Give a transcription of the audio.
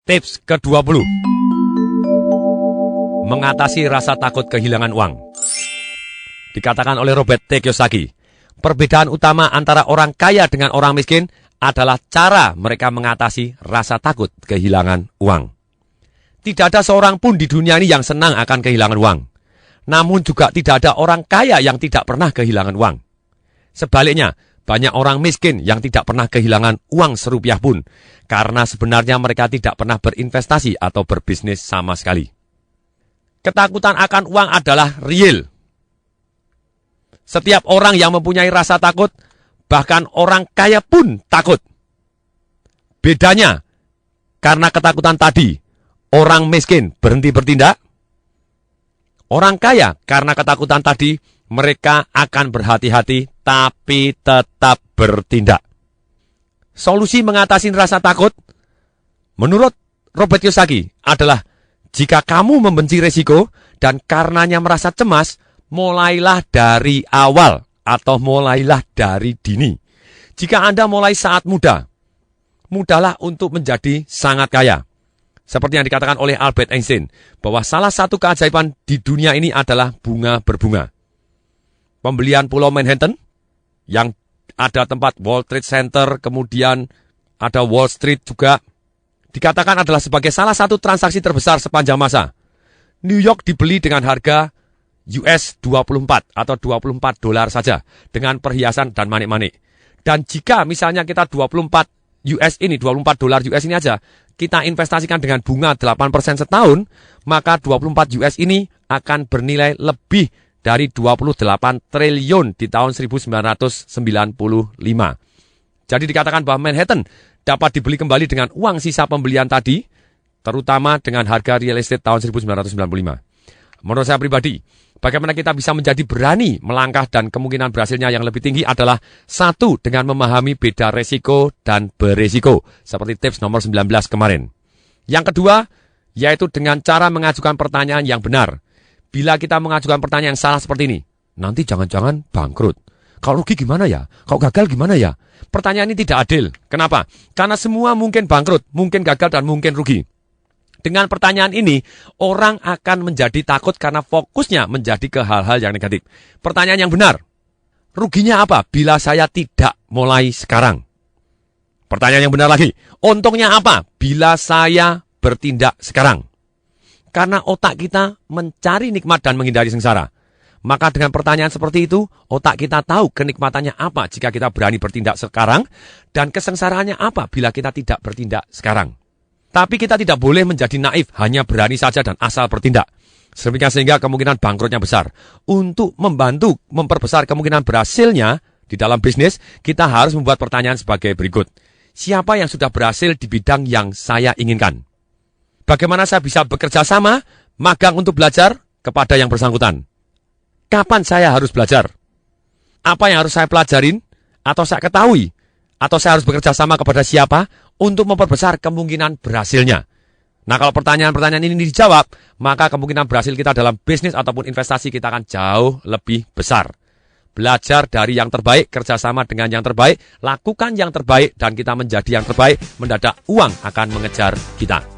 Tips ke-20. Mengatasi rasa takut kehilangan uang. Dikatakan oleh Robert T. Kiyosaki, perbedaan utama antara orang kaya dengan orang miskin adalah cara mereka mengatasi rasa takut kehilangan uang. Tidak ada seorang pun di dunia ini yang senang akan kehilangan uang. Namun juga tidak ada orang kaya yang tidak pernah kehilangan uang. Sebaliknya, banyak orang miskin yang tidak pernah kehilangan uang serupiah pun, karena sebenarnya mereka tidak pernah berinvestasi atau berbisnis sama sekali. Ketakutan akan uang adalah real. Setiap orang yang mempunyai rasa takut, bahkan orang kaya pun takut. Bedanya, karena ketakutan tadi, orang miskin berhenti bertindak. Orang kaya karena ketakutan tadi, mereka akan berhati-hati tapi tetap bertindak. Solusi mengatasi rasa takut, menurut Robert Kiyosaki, adalah jika kamu membenci resiko dan karenanya merasa cemas, mulailah dari awal atau mulailah dari dini. Jika Anda mulai saat muda, mudahlah untuk menjadi sangat kaya. Seperti yang dikatakan oleh Albert Einstein, bahwa salah satu keajaiban di dunia ini adalah bunga berbunga. Pembelian Pulau Manhattan, yang ada tempat World Trade Center, kemudian ada Wall Street juga, dikatakan adalah sebagai salah satu transaksi terbesar sepanjang masa. New York dibeli dengan harga US 24 atau 24 dolar saja, dengan perhiasan dan manik-manik. Dan jika misalnya kita 24 dolar US ini aja, kita investasikan dengan bunga 8% setahun, maka 24 US ini akan bernilai lebih dari 28 triliun di tahun 1995. Jadi dikatakan bahwa Manhattan dapat dibeli kembali dengan uang sisa pembelian tadi, terutama dengan harga real estate tahun 1995. Menurut saya pribadi, bagaimana kita bisa menjadi berani melangkah dan kemungkinan berhasilnya yang lebih tinggi adalah satu, dengan memahami beda resiko dan beresiko, seperti tips nomor 19 kemarin. Yang kedua, yaitu dengan cara mengajukan pertanyaan yang benar. Bila kita mengajukan pertanyaan yang salah seperti ini, nanti jangan-jangan bangkrut. Kalau rugi gimana ya? Kalau gagal gimana ya? Pertanyaan ini tidak adil. Kenapa? Karena semua mungkin bangkrut, mungkin gagal, dan mungkin rugi. Dengan pertanyaan ini, orang akan menjadi takut karena fokusnya menjadi ke hal-hal yang negatif. Pertanyaan yang benar, ruginya apa bila saya tidak mulai sekarang? Pertanyaan yang benar lagi, untungnya apa bila saya bertindak sekarang? Karena otak kita mencari nikmat dan menghindari sengsara. Maka dengan pertanyaan seperti itu, otak kita tahu kenikmatannya apa jika kita berani bertindak sekarang, dan kesengsaraannya apa bila kita tidak bertindak sekarang. Tapi kita tidak boleh menjadi naif, hanya berani saja dan asal bertindak. Sehingga kemungkinan bangkrutnya besar. Untuk membantu memperbesar kemungkinan berhasilnya di dalam bisnis, kita harus membuat pertanyaan sebagai berikut. Siapa yang sudah berhasil di bidang yang saya inginkan? Bagaimana saya bisa bekerja sama, magang untuk belajar kepada yang bersangkutan? Kapan saya harus belajar? Apa yang harus saya pelajarin atau saya ketahui? Atau saya harus bekerja sama kepada siapa untuk memperbesar kemungkinan berhasilnya? Nah, kalau pertanyaan-pertanyaan ini dijawab, maka kemungkinan berhasil kita dalam bisnis ataupun investasi kita akan jauh lebih besar. Belajar dari yang terbaik, kerjasama dengan yang terbaik, lakukan yang terbaik, dan kita menjadi yang terbaik, mendadak uang akan mengejar kita.